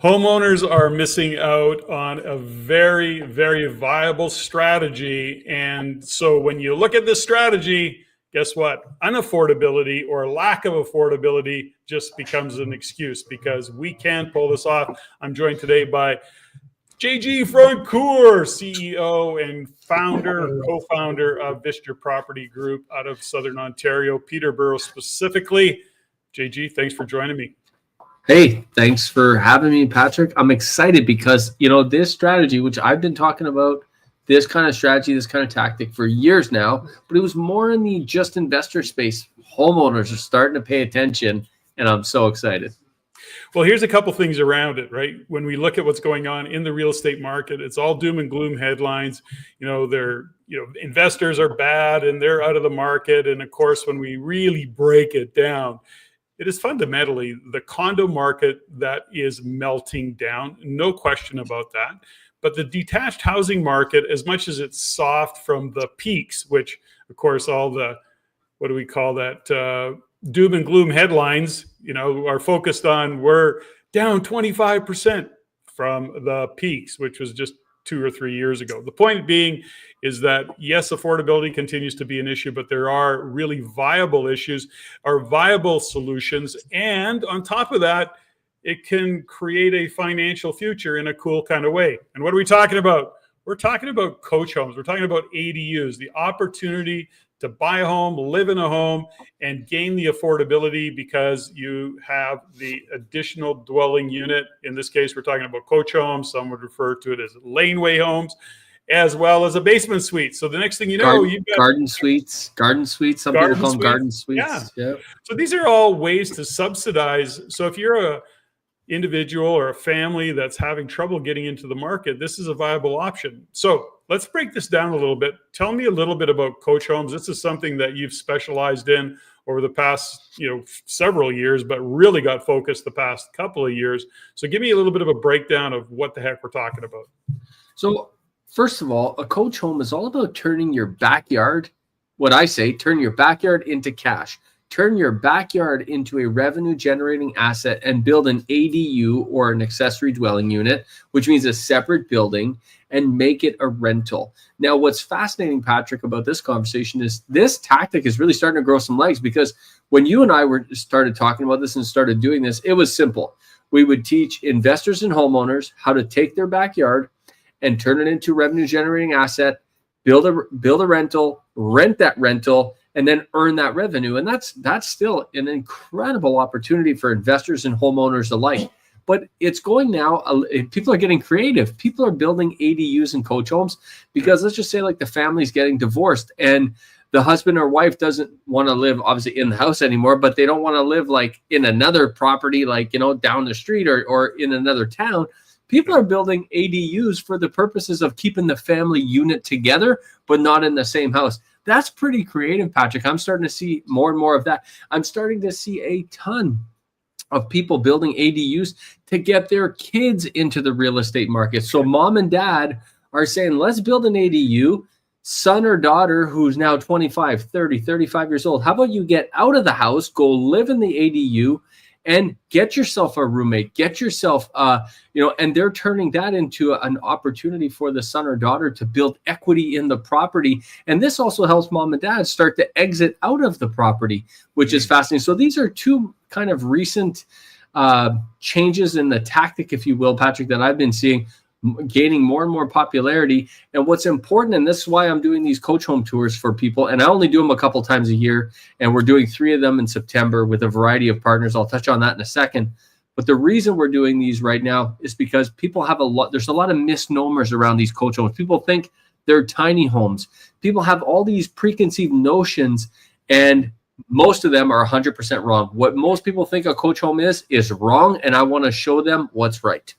Homeowners are missing out on a very, very viable strategy. And so when you look at this strategy, guess what? Unaffordability or lack of affordability just becomes an excuse because we can't pull this off. I'm joined today by JG Francoeur, CEO and co-founder of Vista Property Group out of Southern Ontario, Peterborough specifically. JG, thanks for joining me. Hey, thanks for having me, Patrick. I'm excited because, this strategy, which I've been talking about, this kind of strategy, this kind of tactic for years now, but it was more in the just investor space. Homeowners are starting to pay attention, and I'm so excited. Well, here's a couple things around it, right? When we look at what's going on in the real estate market, it's all doom and gloom headlines. Investors are bad and they're out of the market. And of course, when we really break it down, it is fundamentally the condo market that is melting down. No question about that. But the detached housing market, as much as it's soft from the peaks, which of course, all the, what do we call that? Doom and gloom headlines, are focused on we're down 25% from the peaks, which was just 2 or 3 years ago. The point being is that, yes, affordability continues to be an issue, but there are really viable issues or viable solutions. And on top of that, it can create a financial future in a cool kind of way. And what are we talking about? We're talking about coach homes. We're talking about ADUs, the opportunity to buy a home, live in a home, and gain the affordability because you have the additional dwelling unit. In this case, we're talking about coach homes. Some would refer to it as laneway homes, as well as a basement suite. So the next thing you know, you've got garden suites. Some people call them garden suites. Yeah. So these are all ways to subsidize. So if you're a individual or a family that's having trouble getting into the market, this is a viable option. So let's break this down a little bit. Tell me a little bit about coach homes. This is something that you've specialized in over the past, several years, but really got focused the past couple of years. So give me a little bit of a breakdown of what the heck we're talking about. So first of all, a coach home is all about turning your backyard, turn your backyard into cash. Turn your backyard into a revenue generating asset and build an ADU or an accessory dwelling unit, which means a separate building, and make it a rental. Now, what's fascinating, Patrick, about this conversation is this tactic is really starting to grow some legs, because when you and I started talking about this and started doing this, it was simple. We would teach investors and homeowners how to take their backyard and turn it into a revenue generating asset, build a rental, rent that rental, and then earn that revenue. And that's still an incredible opportunity for investors and homeowners alike. But it's going now, people are getting creative. People are building ADUs and coach homes because, let's just say, like, the family's getting divorced and the husband or wife doesn't want to live obviously in the house anymore, but they don't want to live like in another property, like, down the street or in another town. People are building ADUs for the purposes of keeping the family unit together, but not in the same house. That's pretty creative, Patrick. I'm starting to see more and more of that. I'm starting to see a ton of people building ADUs to get their kids into the real estate market. So mom and dad are saying, let's build an ADU. Son or daughter who's now 25, 30, 35 years old, how about you get out of the house, go live in the ADU, and get yourself a roommate, get yourself, and they're turning that into an opportunity for the son or daughter to build equity in the property. And this also helps mom and dad start to exit out of the property, which is fascinating. So these are two kind of recent changes in the tactic, if you will, Patrick, that I've been seeing gaining more and more popularity. And what's important, and this is why I'm doing these coach home tours for people, and I only do them a couple times a year, and we're doing 3 of them in September with a variety of partners. I'll touch on that in a second. But the reason we're doing these right now is because people have there's a lot of misnomers around these coach homes. People think they're tiny homes. People have all these preconceived notions, and most of them are 100% wrong. What most people think a coach home is wrong, and I want to show them what's right.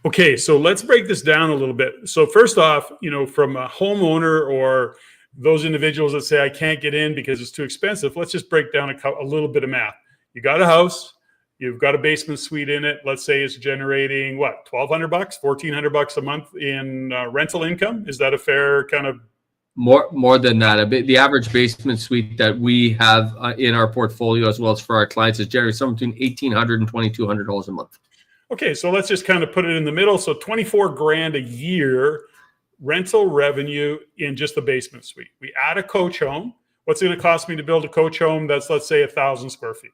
Okay, so let's break this down a little bit. So first off, from a homeowner or those individuals that say, I can't get in because it's too expensive, let's just break down a little bit of math. You got a house, you've got a basement suite in it. Let's say it's generating what, $1,200, $1,400 a month in rental income. Is that a fair kind of? More than that. The average basement suite that we have in our portfolio, as well as for our clients, is generally somewhere between $1,800 and $2,200 a month. Okay, so let's just kind of put it in the middle. So 24 grand a year rental revenue in just the basement suite. We add a coach home. What's it going to cost me to build a coach home that's, let's say, 1,000 square feet?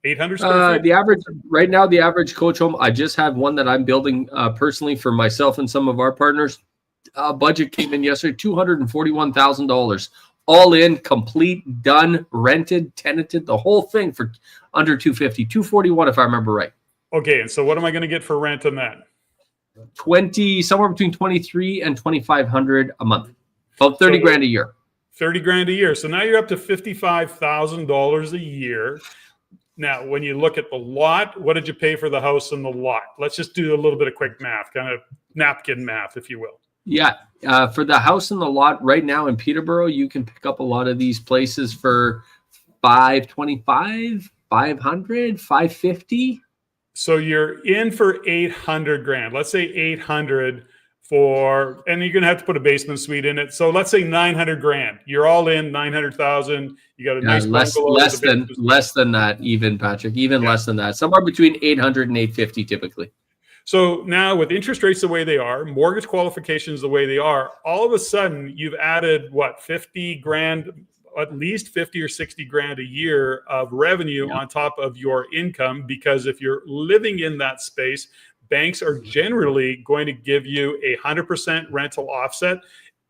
800 square feet? The average right now, the average coach home, I just have one that I'm building personally for myself and some of our partners. Budget came in yesterday, $241,000. All in, complete, done, rented, tenanted, the whole thing for under 250, 241 if I remember right. Okay, and so what am I going to get for rent on that? 20, somewhere between 23 and 2,500 a month, about 30 grand a year. 30 grand a year. So now you're up to $55,000 a year. Now, when you look at the lot, what did you pay for the house and the lot? Let's just do a little bit of quick math, kind of napkin math, if you will. Yeah. For the house and the lot right now in Peterborough, you can pick up a lot of these places for $525, $500, $550. So you're in for 800 grand. Let's say 800 for, and you're going to have to put a basement suite in it. So let's say 900 grand. You're all in 900,000. You got a nice bungalow. Less than that, even Patrick, less than that. Somewhere between 800 and 850 typically. So now with interest rates the way they are, mortgage qualifications the way they are, all of a sudden you've added what, 50 grand, at least 50 or 60 grand a year of revenue on top of your income, because if you're living in that space, banks are generally going to give you 100% rental offset.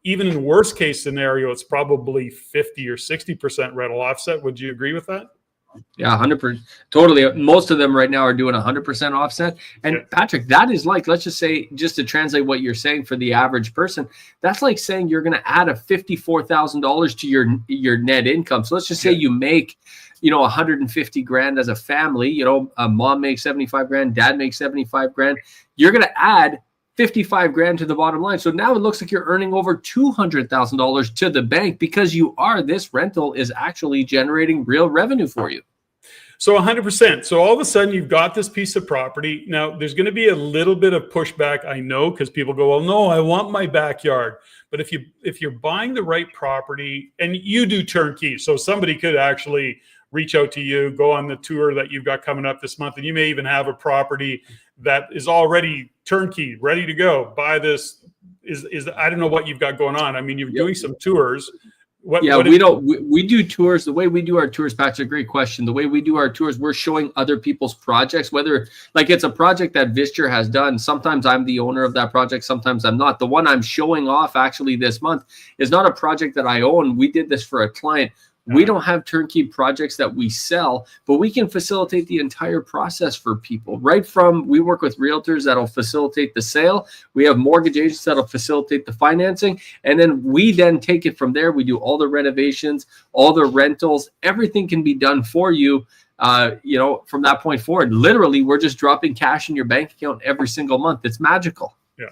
Even in worst case scenario, it's probably 50 or 60% rental offset. Would you agree with that? Yeah, 100%. Totally. Most of them right now are doing 100% offset. And Patrick, that is like, let's just say, just to translate what you're saying for the average person, that's like saying you're going to add a $54,000 to your net income. So let's just say you make, 150 grand as a family, a mom makes 75 grand, dad makes 75 grand. You're going to add 55 grand to the bottom line. So now it looks like you're earning over $200,000 to the bank because this rental is actually generating real revenue for you. So 100%. So all of a sudden you've got this piece of property. Now there's going to be a little bit of pushback, I know, because people go, well, no, I want my backyard. But if you're buying the right property and you do turnkey, so somebody could actually reach out to you, go on the tour that you've got coming up this month, and you may even have a property that is already turnkey, ready to go. Buy this. Is I don't know what you've got going on. I mean, you're doing some tours. We do tours. The way we do our tours, Patrick, great question. The way we do our tours, we're showing other people's projects, whether like it's a project that Visture has done. Sometimes I'm the owner of that project. Sometimes I'm not. The one I'm showing off actually this month is not a project that I own. We did this for a client. We don't have turnkey projects that we sell, but we can facilitate the entire process for people. Right from, we work with realtors that'll facilitate the sale. We have mortgage agents that'll facilitate the financing. And then we take it from there. We do all the renovations, all the rentals, everything can be done for you. From that point forward, literally, we're just dropping cash in your bank account every single month. It's magical. Yeah.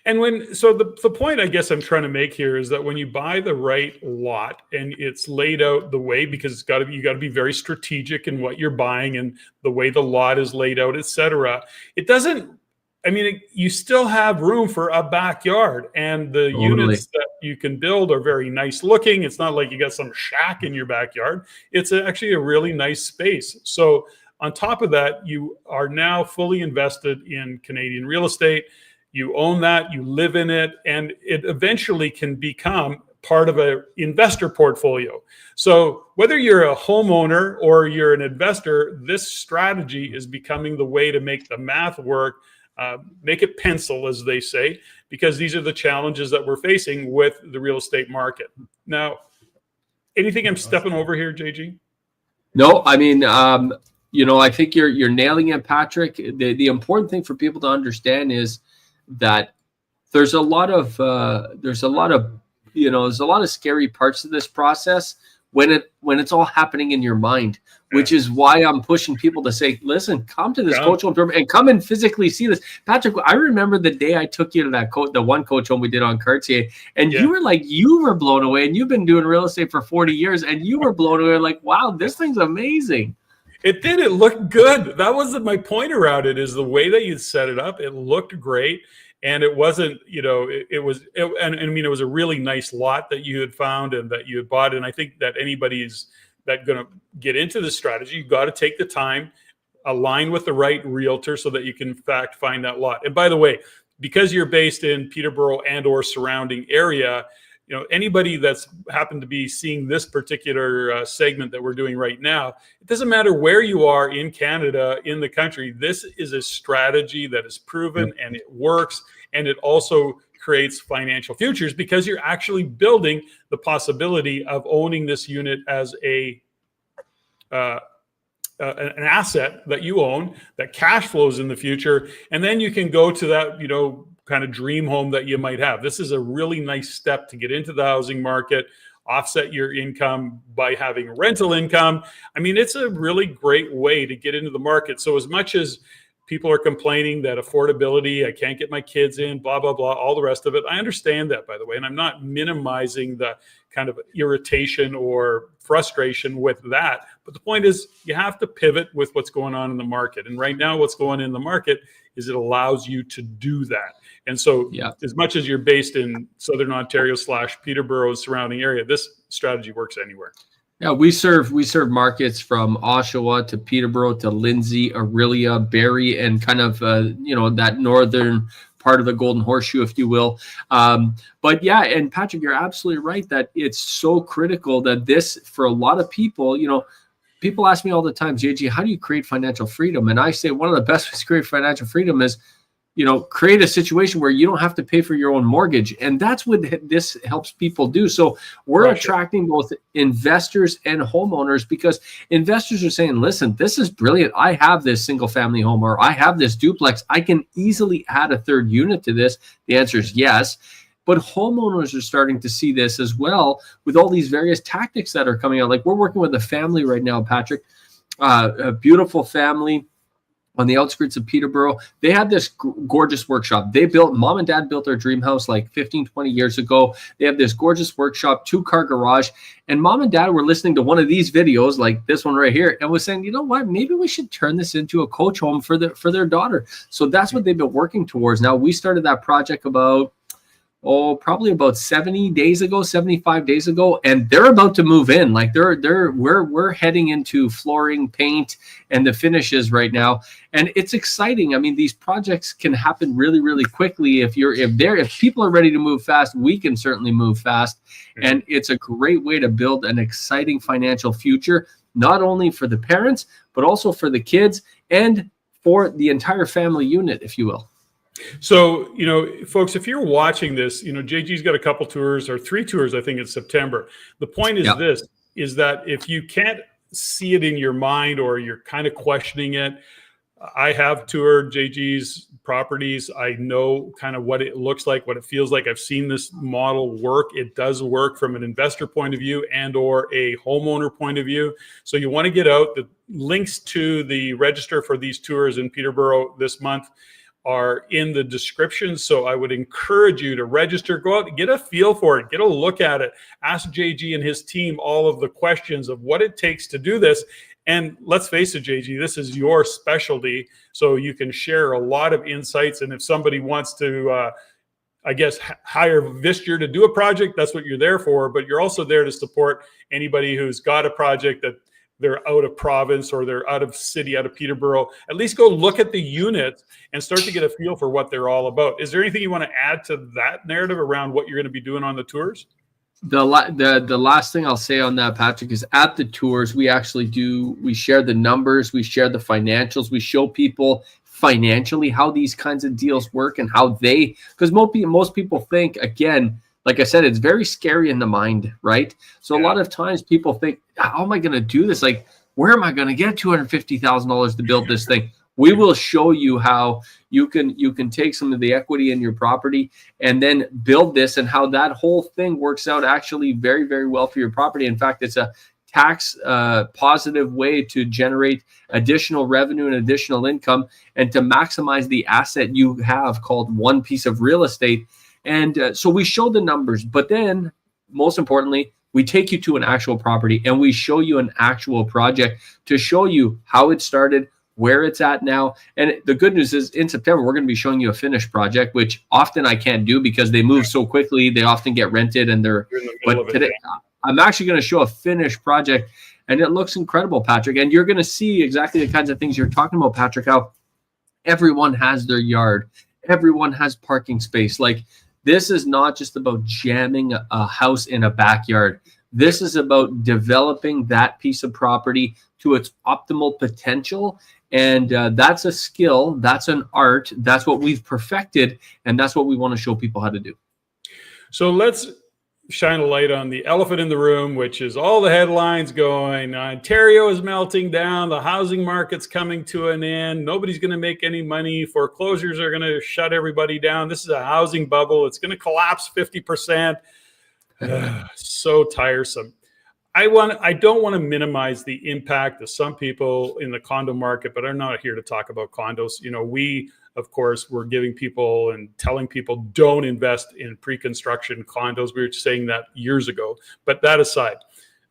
And the point I guess I'm trying to make here is that when you buy the right lot and it's laid out the way, because you got to be very strategic in what you're buying and the way the lot is laid out, etc. You still have room for a backyard, and the units that you can build are very nice looking. It's not like you got some shack in your backyard. It's actually a really nice space. So on top of that, you are now fully invested in Canadian real estate. You own that, you live in it, and it eventually can become part of an investor portfolio. So whether you're a homeowner or you're an investor, this strategy is becoming the way to make the math work, make it pencil, as they say, because these are the challenges that we're facing with the real estate market. Now, anything I'm stepping over here, JG? No, I mean, I think you're nailing it, Patrick. The important thing for people to understand is that there's a lot of scary parts of this process when it's all happening in your mind, which is why I'm pushing people to say, listen, come to this coach home tour and come and physically see this. Patrick, I remember the day I took you to the one coach home we did on Cartier, and you were blown away, and you've been doing real estate for 40 years, and you were blown away like, wow, this thing's amazing. It did. It looked good. That wasn't my point around it, is the way that you set it up. It looked great. And it wasn't, it was a really nice lot that you had found and that you had bought. And I think that anybody's that going to get into this strategy, you've got to take the time align with the right realtor so that you can in fact find that lot. And by the way, because you're based in Peterborough and or surrounding area, you know, anybody that's happened to be seeing this particular segment that we're doing right now, it doesn't matter where you are in Canada, in the country, this is a strategy that is proven and it works. And it also creates financial futures because you're actually building the possibility of owning this unit as an asset that you own that cash flows in the future. And then you can go to that, you know, kind of dream home that you might have. This is a really nice step to get into the housing market, offset your income by having rental income. I mean, it's a really great way to get into the market. So as much as people are complaining that affordability, I can't get my kids in, blah, blah, blah, all the rest of it. I understand that, by the way, and I'm not minimizing the kind of irritation or frustration with that. But the point is you have to pivot with what's going on in the market. And right now what's going on in the market is it allows you to do that. And so as much as you're based in Southern Ontario / Peterborough surrounding area, this strategy works anywhere. Yeah, we serve markets from Oshawa to Peterborough to Lindsay, Orillia, Barrie, and kind of you know, that northern part of the Golden Horseshoe, if you will. But yeah, and Patrick, you're absolutely right that it's so critical that this, for a lot of people, you know, people ask me all the time, JG, how do you create financial freedom? And I say one of the best ways to create financial freedom is, you know, create a situation where you don't have to pay for your own mortgage. And that's what this helps people do. So we're attracting both investors and homeowners because investors are saying, listen, this is brilliant. I have this single family home or I have this duplex. I can easily add a third unit to this. The answer is yes. But homeowners are starting to see this as well with all these various tactics that are coming out. Like we're working with a family right now, Patrick, a beautiful family on the outskirts of Peterborough. They had this gorgeous workshop. Mom and dad built their dream house like 15, 20 years ago. They have this gorgeous workshop, 2-car garage. And mom and dad were listening to one of these videos like this one right here and was saying, you know what, maybe we should turn this into a coach home for their daughter. So that's what they've been working towards. Now we started that project probably about 70 days ago, 75 days ago, and they're about to move in. Like we're heading into flooring, paint, and the finishes right now, and it's exciting. I mean, these projects can happen really, really quickly. If people are ready to move fast, we can certainly move fast, and it's a great way to build an exciting financial future, not only for the parents but also for the kids and for the entire family unit, if you will. So, you know, folks, if you're watching this, you know, JG's got a couple tours or 3 tours, I think, in September. The point is this, is that if you can't see it in your mind or you're kind of questioning it, I have toured JG's properties. I know kind of what it looks like, what it feels like. I've seen this model work. It does work from an investor point of view and or a homeowner point of view. So you want to get out. The links to the register for these tours in Peterborough this month are in the description. So I would encourage you to register, go out, get a feel for it, get a look at it, ask JG and his team all of the questions of what it takes to do this. And let's face it, JG, this is your specialty. So you can share a lot of insights. And if somebody wants to, hire Visture to do a project, that's what you're there for. But you're also there to support anybody who's got a project that they're out of province or they're out of city, out of Peterborough. At least go look at the unit and start to get a feel for what they're all about. Is there anything you want to add to that narrative around what you're going to be doing on the tours? The last thing I'll say on that, Patrick, is at the tours, we share the numbers, we share the financials, we show people financially how these kinds of deals work and how because most people think, again, like I said, it's very scary in the mind, right? So a lot of times people think, how am I going to do this? Like, where am I going to get $250,000 to build this thing? We will show you how you can take some of the equity in your property and then build this, and how that whole thing works out actually very, very well for your property. In fact, it's a tax positive way to generate additional revenue and additional income and to maximize the asset you have called one piece of real estate. And so we show the numbers, but then most importantly, we take you to an actual property and we show you an actual project to show you how it started, where it's at now. And the good news is in September, we're going to be showing you a finished project, which often I can't do because they move so quickly. They often get rented and but today I'm actually going to show a finished project. And it looks incredible, Patrick. And you're going to see exactly the kinds of things you're talking about, Patrick, how everyone has their yard. Everyone has parking space. Like, this is not just about jamming a house in a backyard. This is about developing that piece of property to its optimal potential. And that's a skill. That's an art. That's what we've perfected. And that's what we want to show people how to do. So let's shine a light on the elephant in the room, which is all the headlines going, Ontario is melting down, the housing market's coming to an end, nobody's going to make any money, foreclosures are going to shut everybody down, this is a housing bubble, it's going to collapse 50%. So tiresome. I don't want to minimize the impact of some people in the condo market, but I'm not here to talk about condos. You know, we, of course, we're giving people and telling people don't invest in pre-construction condos. We were saying that years ago. But that aside,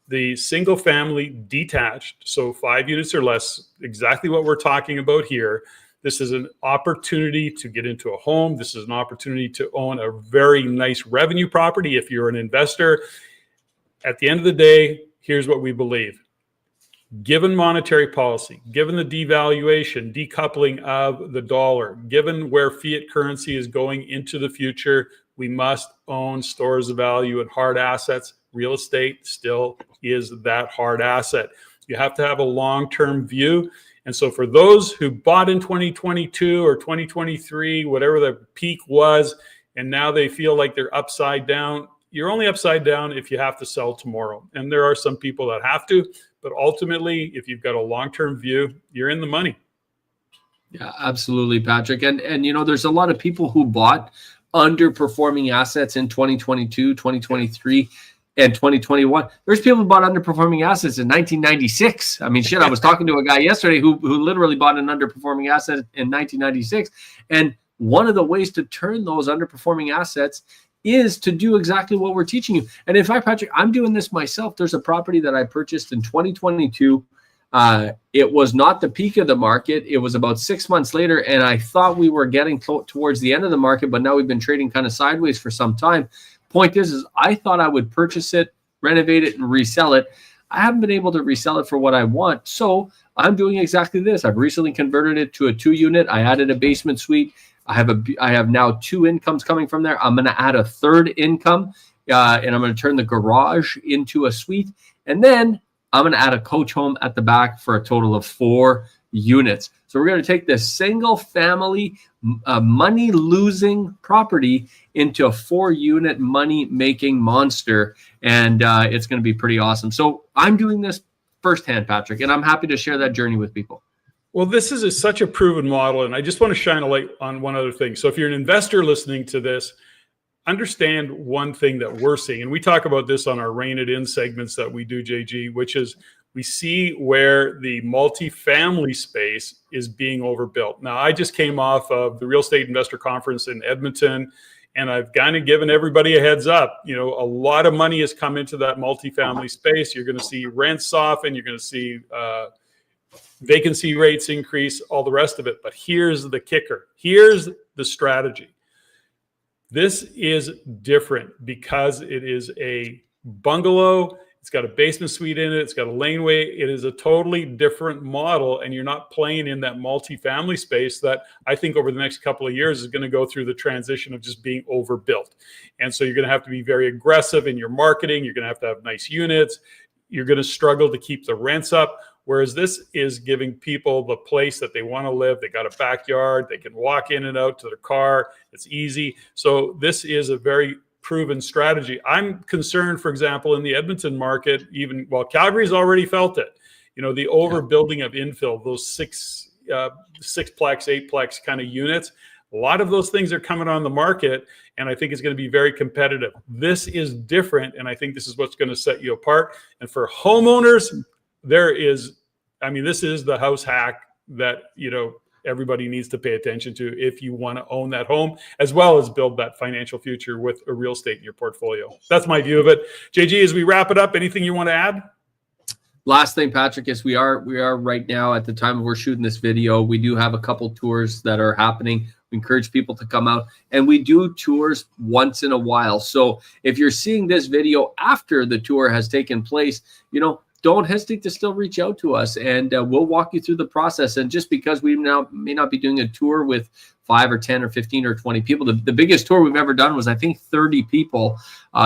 the single family detached, so 5 units or less, exactly what we're talking about here. This is an opportunity to get into a home. This is an opportunity to own a very nice revenue property if you're an investor. At the end of the day, here's what we believe. Given monetary policy, given the devaluation, decoupling of the dollar, given where fiat currency is going into the future, we must own stores of value and hard assets. Real estate still is that hard asset. You have to have a long-term view. And so for those who bought in 2022 or 2023, whatever the peak was, and now they feel like they're upside down, you're only upside down if you have to sell tomorrow. And there are some people that have to, but ultimately, if you've got a long-term view, you're in the money. Yeah, absolutely, Patrick. And you know, there's a lot of people who bought underperforming assets in 2022, 2023, and 2021. There's people who bought underperforming assets in 1996. I mean, shit, I was talking to a guy yesterday who literally bought an underperforming asset in 1996. And one of the ways to turn those underperforming assets is to do exactly what we're teaching you. And in fact, Patrick, I'm doing this myself. There's a property that I purchased in 2022. It was not the peak of the market. It was about 6 months later, and I thought we were getting towards the end of the market, but now we've been trading kind of sideways for some time. Point is I thought I would purchase it, renovate it, and resell it. I haven't been able to resell it for what I want, so I'm doing exactly this. I've recently converted it to a 2-unit. I added a basement suite. I have now 2 incomes coming from there. I'm going to add a 3rd income, and I'm going to turn the garage into a suite. And then I'm going to add a coach home at the back for a total of 4 units. So we're going to take this single family money losing property into a 4-unit money making monster. And it's going to be pretty awesome. So I'm doing this firsthand, Patrick, and I'm happy to share that journey with people. Well, this is such a proven model, and I just want to shine a light on one other thing. So if you're an investor listening to this, understand one thing that we're seeing, and we talk about this on our Rein It In segments that we do, JG, which is we see where the multifamily space is being overbuilt. Now, I just came off of the Real Estate Investor Conference in Edmonton, and I've kind of given everybody a heads up. You know, a lot of money has come into that multifamily space. You're going to see rents soften. You're going to see vacancy rates increase, all the rest of it. But here's the kicker. Here's the strategy. This is different because it is a bungalow. It's got a basement suite in it. It's got a laneway. It is a totally different model, and you're not playing in that multifamily space that I think over the next couple of years is going to go through the transition of just being overbuilt. And so you're going to have to be very aggressive in your marketing. You're going to have nice units. You're going to struggle to keep the rents up. Whereas this is giving people the place that they want to live. They got a backyard. They can walk in and out to their car. It's easy. So this is a very proven strategy. I'm concerned, for example, in the Edmonton market, even while Calgary's already felt it, you know, the overbuilding of infill, those sixplex, 8plex kind of units. A lot of those things are coming on the market, and I think it's going to be very competitive. This is different, and I think this is what's going to set you apart. And for homeowners, this is the house hack that, you know, everybody needs to pay attention to if you want to own that home, as well as build that financial future with a real estate in your portfolio. That's my view of it. JG, as we wrap it up, anything you want to add? Last thing, Patrick, is we are right now at the time we're shooting this video. We do have a couple tours that are happening. We encourage people to come out, and we do tours once in a while. So if you're seeing this video after the tour has taken place, you know, don't hesitate to still reach out to us, and we'll walk you through the process. And just because we now may not be doing a tour with 5 or 10 or 15 or 20 people, the biggest tour we've ever done was, I think, 30 people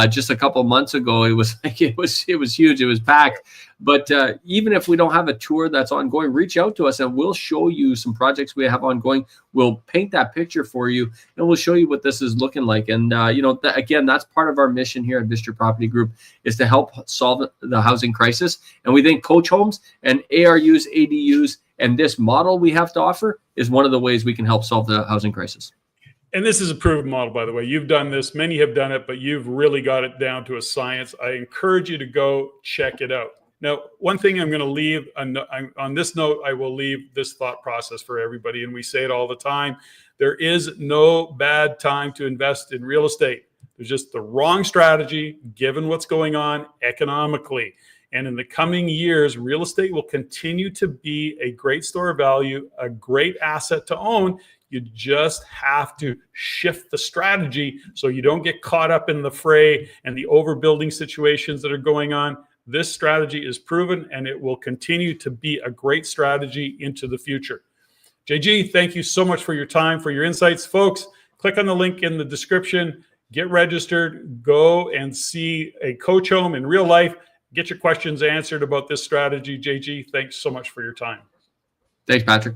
just a couple of months ago. It was like it was huge. It was packed. But even if we don't have a tour that's ongoing, reach out to us and we'll show you some projects we have ongoing. We'll paint that picture for you, and we'll show you what this is looking like. And again, that's part of our mission here at Vistor Property Group, is to help solve the housing crisis. And we think coach homes and ARUs, ADUs, and this model we have to offer is one of the ways we can help solve the housing crisis. And this is a proven model, by the way. You've done this. Many have done it, but you've really got it down to a science. I encourage you to go check it out. Now, one thing I'm going to leave on this note, I will leave this thought process for everybody. And we say it all the time. There is no bad time to invest in real estate. There's just the wrong strategy given what's going on economically. And in the coming years, real estate will continue to be a great store of value, a great asset to own. You just have to shift the strategy so you don't get caught up in the fray and the overbuilding situations that are going on. This strategy is proven, and it will continue to be a great strategy into the future. JG, thank you so much for your time, for your insights. Folks, click on the link in the description, get registered, go and see a coach home in real life. Get your questions answered about this strategy. JG, thanks so much for your time. Thanks, Patrick.